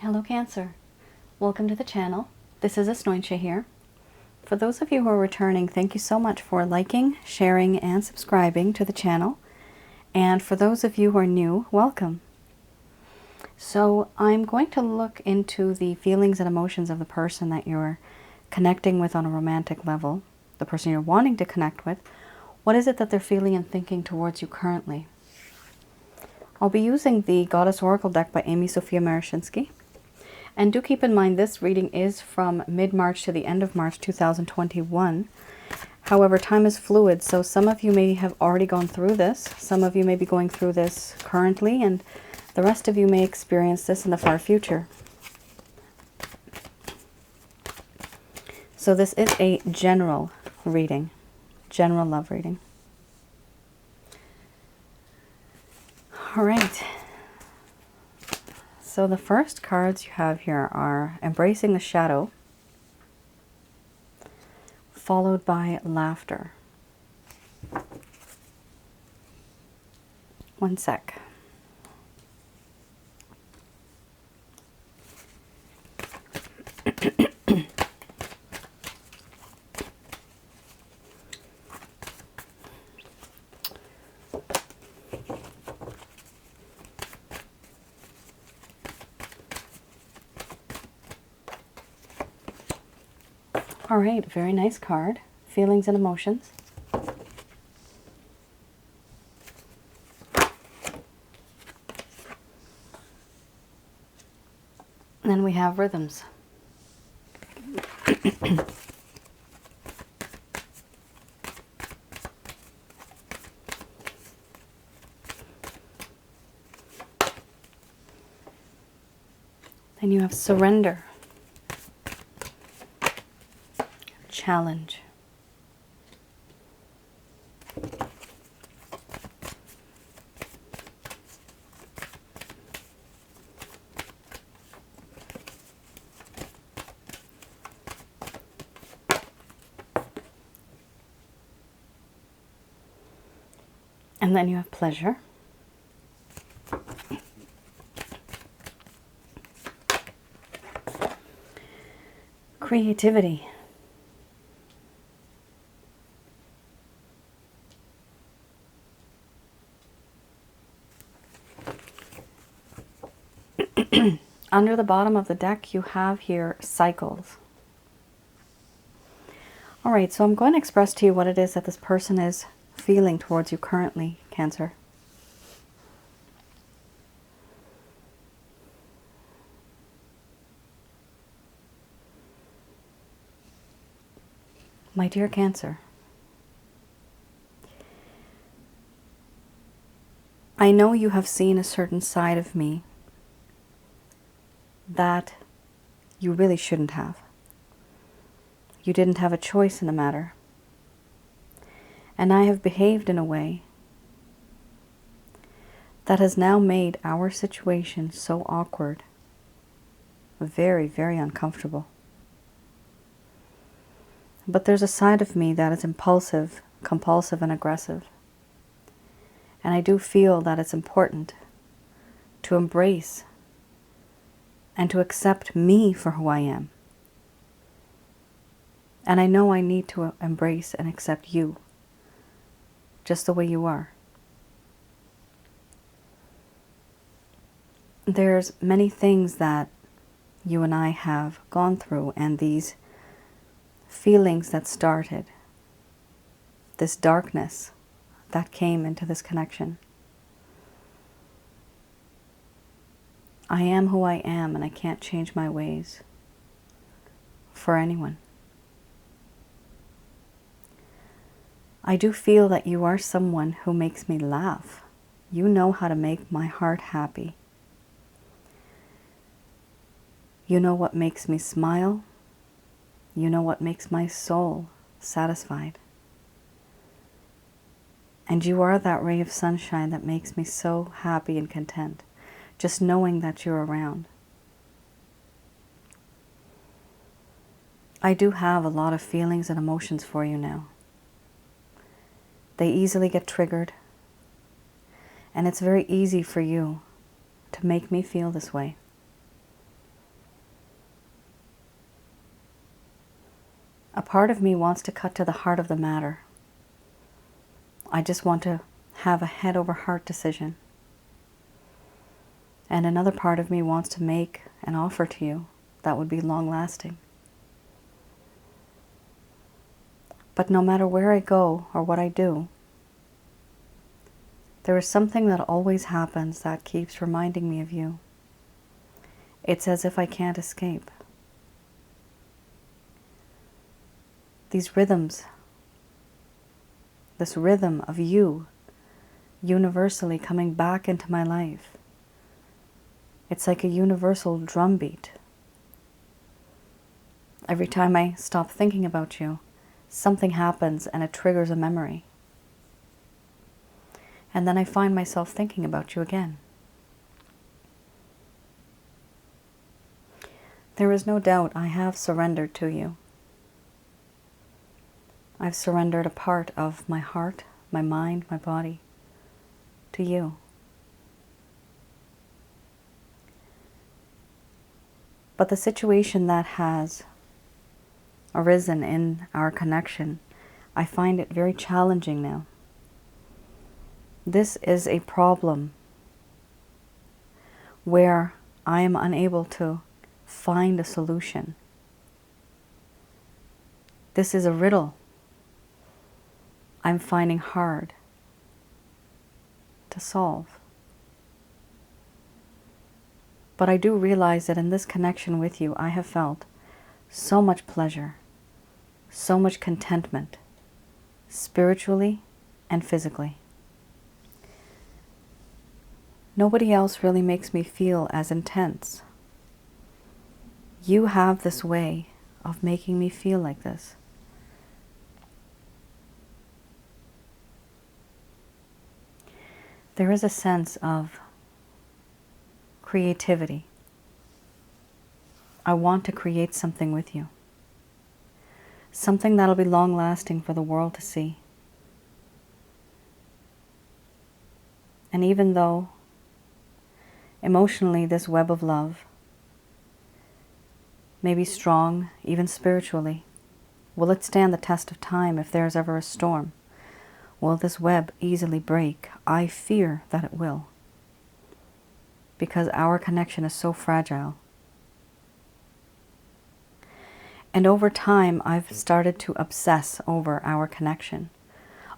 Hello Cancer, welcome to the channel. This is Asnointia here. For those of you who are returning, thank you so much for liking, sharing, and subscribing to the channel. And for those of you who are new, welcome. So I'm going to look into the feelings and emotions of the person that you're connecting with on a romantic level, the person you're wanting to connect with. What is it that they're feeling and thinking towards you currently? I'll be using the Goddess Oracle deck by Amy Sophia Marashinsky. And do keep in mind this reading is from mid-March to the end of March 2021. However, time is fluid, so some of you may have already gone through this. Some of you may be going through this currently, and the rest of you may experience this in the far future. So this is a general reading, general love reading. All right. So the first cards you have here are Embracing the Shadow, followed by Laughter. One sec. All right, very nice card. Feelings and emotions. And then we have rhythms. Then you have surrender. Challenge. And then you have pleasure. Creativity. Under the bottom of the deck, you have here cycles. All right, so I'm going to express to you what it is that this person is feeling towards you currently, Cancer. My dear Cancer, I know you have seen a certain side of me that you really shouldn't have. You didn't have a choice in the matter. And I have behaved in a way that has now made our situation so awkward, very, very uncomfortable. But there's a side of me that is impulsive, compulsive, and aggressive. And I do feel that it's important to embrace and to accept me for who I am. And I know I need to embrace and accept you, just the way you are. There's many things that you and I have gone through, and these feelings that started, this darkness that came into this connection. I am who I am, and I can't change my ways for anyone. I do feel that you are someone who makes me laugh. You know how to make my heart happy. You know what makes me smile. You know what makes my soul satisfied. And you are that ray of sunshine that makes me so happy and content, just knowing that you're around. I do have a lot of feelings and emotions for you now. They easily get triggered, and it's very easy for you to make me feel this way. A part of me wants to cut to the heart of the matter. I just want to have a head over heart decision. And another part of me wants to make an offer to you that would be long lasting. But no matter where I go or what I do, there is something that always happens that keeps reminding me of you. It's as if I can't escape. These rhythms, this rhythm of you universally coming back into my life. It's like a universal drumbeat. Every time I stop thinking about you, something happens and it triggers a memory. And then I find myself thinking about you again. There is no doubt I have surrendered to you. I've surrendered a part of my heart, my mind, my body to you. But the situation that has arisen in our connection, I find it very challenging now. This is a problem where I am unable to find a solution. This is a riddle I'm finding hard to solve. But I do realize that in this connection with you, I have felt so much pleasure, so much contentment, spiritually and physically. Nobody else really makes me feel as intense. You have this way of making me feel like this. There is a sense of creativity. I want to create something with you. Something that'll be long-lasting for the world to see. And even though emotionally this web of love may be strong, even spiritually, will it stand the test of time if there's ever a storm? Will this web easily break? I fear that it will, because our connection is so fragile. And over time, I've started to obsess over our connection,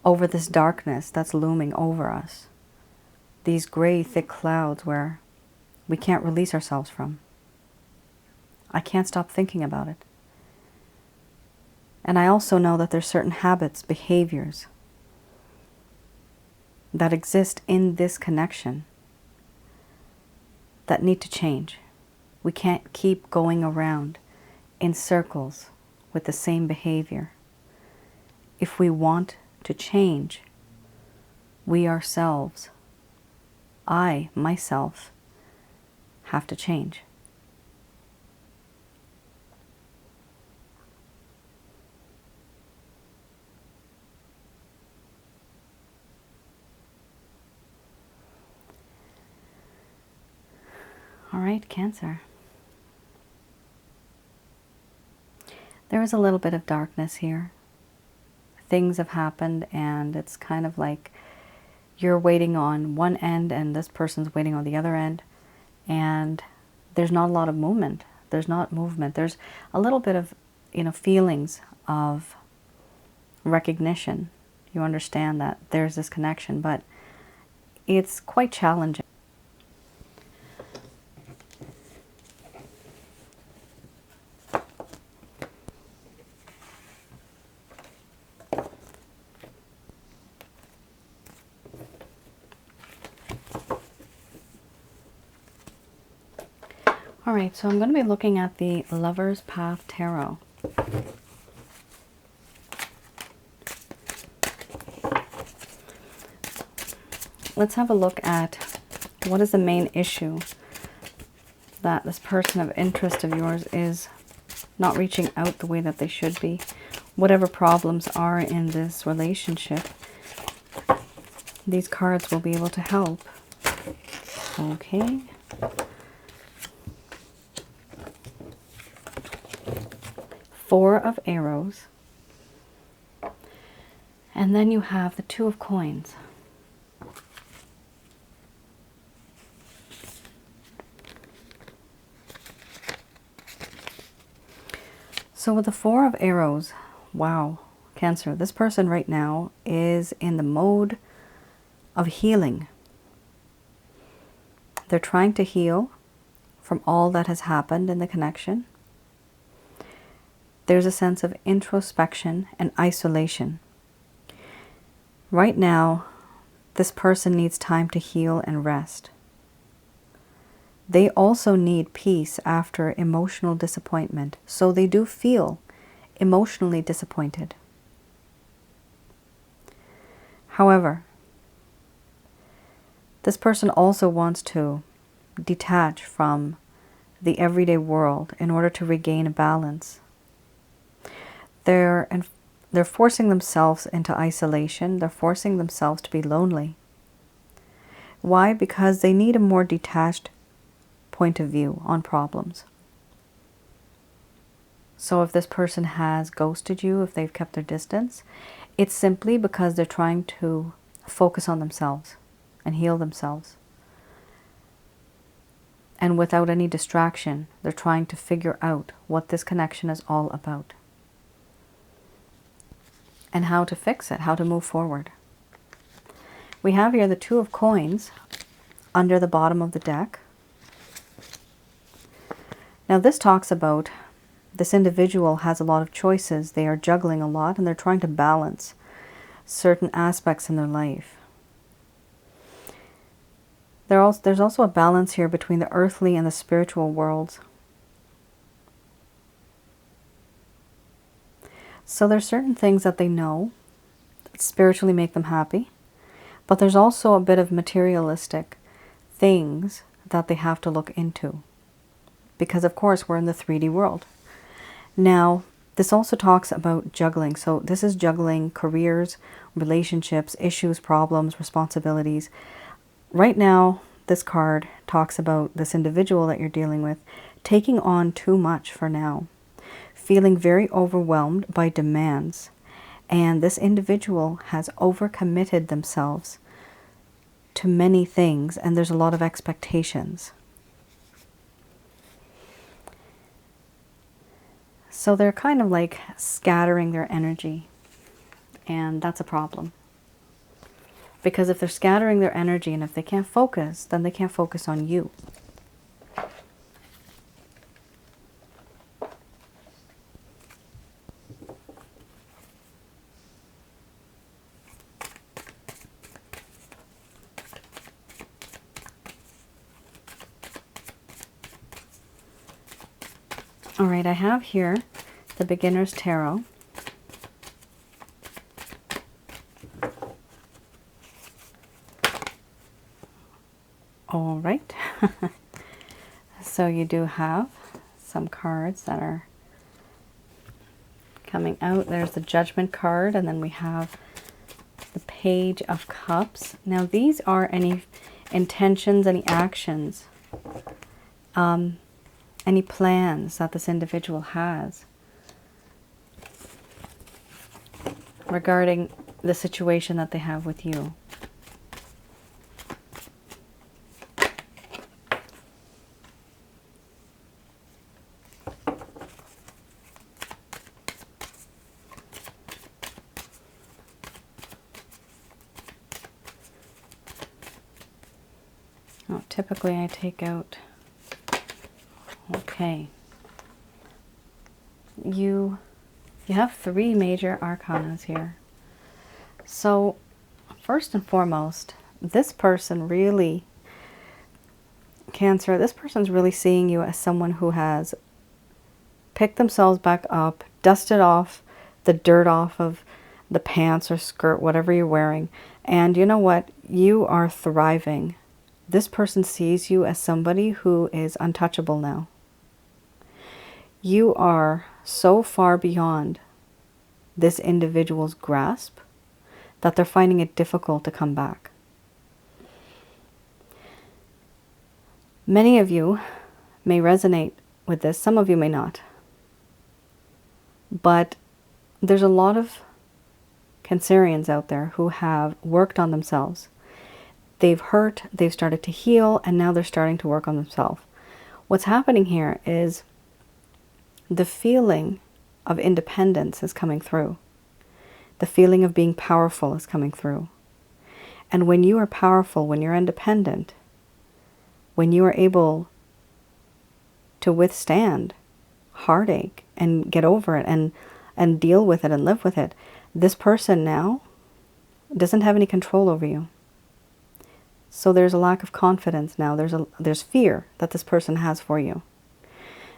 over this darkness that's looming over us, these gray, thick clouds where we can't release ourselves from. I can't stop thinking about it. And I also know that there's certain habits, behaviors that exist in this connection that need to change. We can't keep going around in circles with the same behavior. If we want to change, we ourselves, I, myself, have to change. All right, Cancer. There is a little bit of darkness here. Things have happened and it's kind of like you're waiting on one end and this person's waiting on the other end, and there's not a lot of movement. There's not movement. There's a little bit of, feelings of recognition. You understand that there's this connection, but it's quite challenging. All right, so I'm going to be looking at the Lover's Path Tarot. Let's have a look at what is the main issue that this person of interest of yours is not reaching out the way that they should be. Whatever problems are in this relationship, these cards will be able to help. Okay. Four of Arrows, And then you have the Two of Coins. So with the Four of Arrows, wow, Cancer, this person right now is in the mode of healing. They're trying to heal from all that has happened in the connection. There's a sense of introspection and isolation. Right now, this person needs time to heal and rest. They also need peace after emotional disappointment, so they do feel emotionally disappointed. However, this person also wants to detach from the everyday world in order to regain a balance. They're forcing themselves into isolation. They're forcing themselves to be lonely. Why? Because they need a more detached point of view on problems. So if this person has ghosted you, if they've kept their distance, it's simply because they're trying to focus on themselves and heal themselves. And without any distraction, they're trying to figure out what this connection is all about. And how to fix it, how to move forward. We have here the Two of Coins under the bottom of the deck. Now this talks about this individual has a lot of choices. They are juggling a lot and they're trying to balance certain aspects in their life. There's also a balance here between the earthly and the spiritual worlds. So there's certain things that they know that spiritually make them happy, but there's also a bit of materialistic things that they have to look into. Because of course we're in the 3D world. Now, this also talks about juggling. So this is juggling careers, relationships, issues, problems, responsibilities. Right now, this card talks about this individual that you're dealing with taking on too much for now, feeling very overwhelmed by demands. And this individual has overcommitted themselves to many things, and there's a lot of expectations. So they're kind of like scattering their energy, and that's a problem. Because if they're scattering their energy and if they can't focus, then they can't focus on you. All right, I have here the Beginner's Tarot. All right. So you do have some cards that are coming out. There's the Judgment card, and then we have the Page of Cups. Now these are any intentions, any actions, any plans that this individual has regarding the situation that they have with you. Oh, typically I take out, okay, you have 3 major arcanas here. So first and foremost, this person really, Cancer, this person's really seeing you as someone who has picked themselves back up, dusted off the dirt off of the pants or skirt, whatever you're wearing. And you know what? You are thriving. This person sees you as somebody who is untouchable now. You are so far beyond this individual's grasp that they're finding it difficult to come back. Many of you may resonate with this, some of you may not. But there's a lot of Cancerians out there who have worked on themselves. They've hurt, they've started to heal, and now they're starting to work on themselves. What's happening here is the feeling of independence is coming through. The feeling of being powerful is coming through. And when you are powerful, when you're independent, when you are able to withstand heartache and get over it and deal with it and live with it, this person now doesn't have any control over you. So there's a lack of confidence now. There's fear that this person has for you.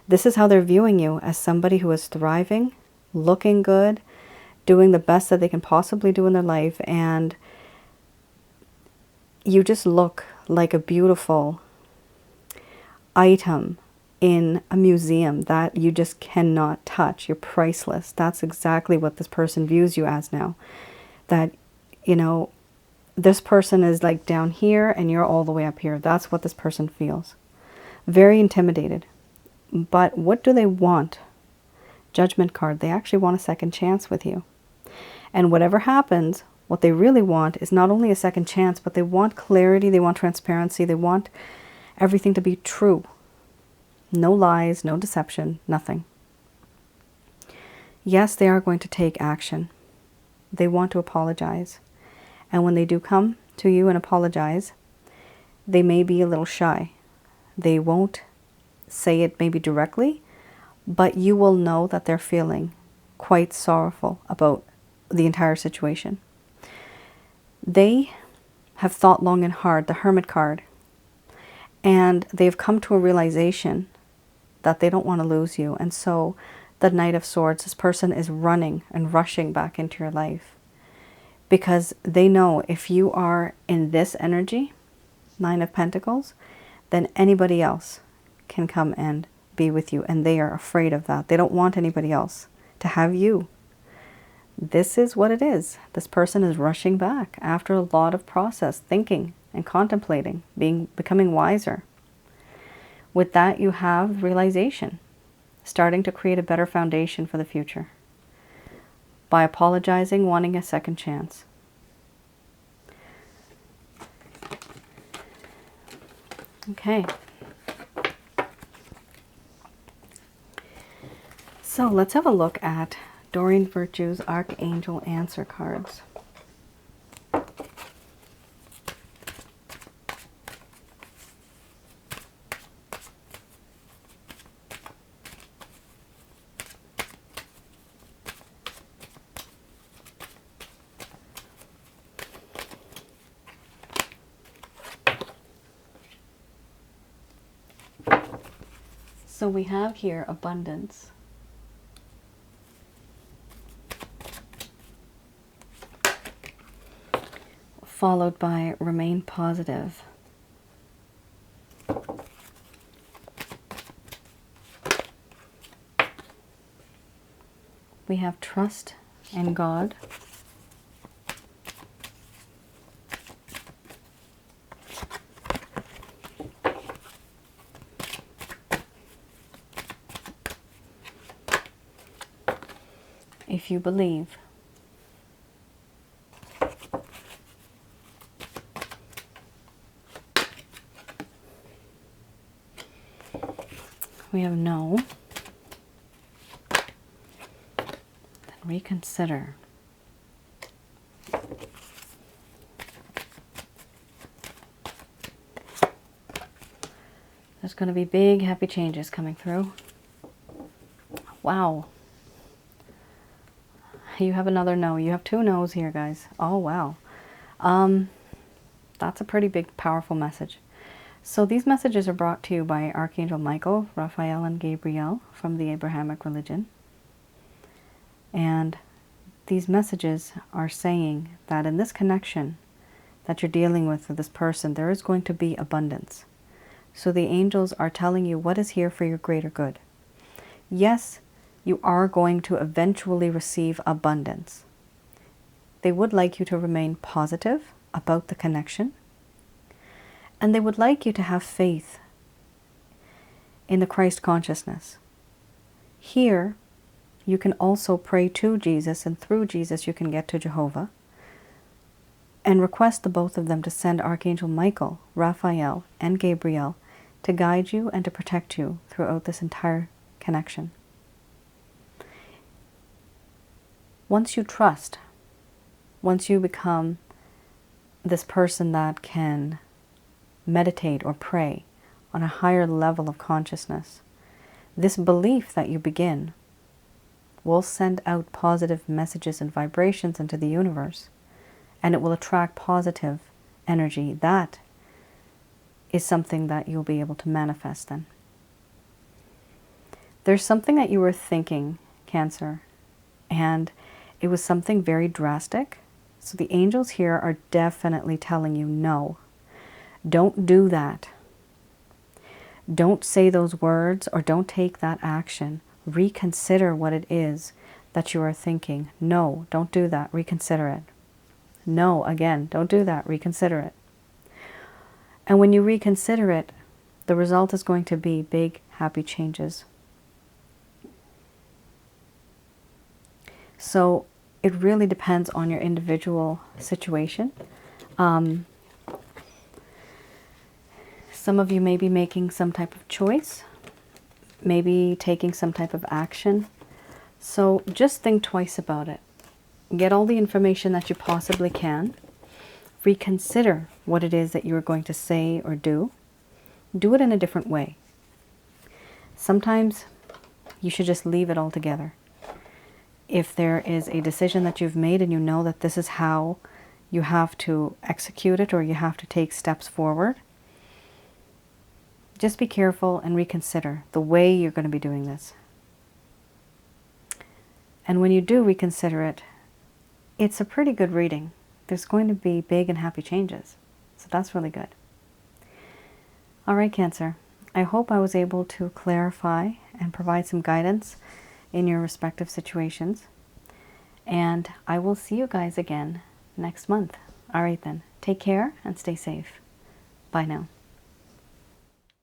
This is how they're viewing you, as somebody who is thriving, looking good, doing the best that they can possibly do in their life, and you just look like a beautiful item in a museum that you just cannot touch. You're priceless. That's exactly what this person views you as now. That, you know, this person is like down here and you're all the way up here. That's what this person feels. Very intimidated. But what do they want? Judgment card. They actually want a second chance with you. And whatever happens, what they really want is not only a second chance, but they want clarity, they want transparency, they want everything to be true. No lies, no deception, nothing. Yes, they are going to take action. They want to apologize. And when they do come to you and apologize, they may be a little shy. They won't say it maybe directly, but you will know that they're feeling quite sorrowful about the entire situation. They have thought long and hard, the Hermit card, and they've come to a realization that they don't want to lose you. And so the Knight of Swords, this person is running and rushing back into your life because they know if you are in this energy, Nine of Pentacles, then anybody else can come and be with you, and they are afraid of that. They don't want anybody else to have you. This is what it is. This person is rushing back after a lot of process, thinking and contemplating, becoming wiser. With that, you have realization, starting to create a better foundation for the future by apologizing, wanting a second chance. Okay. So let's have a look at Doreen Virtue's Archangel Answer cards. So we have here abundance. Followed by remain positive. We have trust in God. If you believe. We have no. Then reconsider. There's going to be big happy changes coming through. Wow. You have another no. You have two no's here, guys. Oh, wow. That's a pretty big, powerful message. So these messages are brought to you by Archangel Michael, Raphael, and Gabriel from the Abrahamic religion. And these messages are saying that in this connection that you're dealing with this person, there is going to be abundance. So the angels are telling you what is here for your greater good. Yes, you are going to eventually receive abundance. They would like you to remain positive about the connection. And they would like you to have faith in the Christ consciousness. Here, You can also pray to Jesus, and through Jesus you can get to Jehovah, and request the both of them to send Archangel Michael, Raphael, and Gabriel to guide you and to protect you throughout this entire connection. Once you trust, once you become this person that can meditate or pray on a higher level of consciousness, this belief that you begin will send out positive messages and vibrations into the universe, and it will attract positive energy. That is something that you'll be able to manifest then. There's something that you were thinking, Cancer, and it was something very drastic. So the angels here are definitely telling you, no, don't do that. Don't say those words or don't take that action. Reconsider what it is that you are thinking. No, don't do that. Reconsider it. No, again, don't do that. Reconsider it. And when you reconsider it, the result is going to be big, happy changes. So it really depends on your individual situation. Some of you may be making some type of choice, maybe taking some type of action. So just think twice about it. Get all the information that you possibly can. Reconsider what it is that you are going to say or do. Do it in a different way. Sometimes you should just leave it all together. If there is a decision that you've made and you know that this is how you have to execute it or you have to take steps forward, just be careful and reconsider the way you're going to be doing this. And when you do reconsider it, it's a pretty good reading. There's going to be big and happy changes. So that's really good. All right, Cancer. I hope I was able to clarify and provide some guidance in your respective situations. And I will see you guys again next month. All right then. Take care and stay safe. Bye now.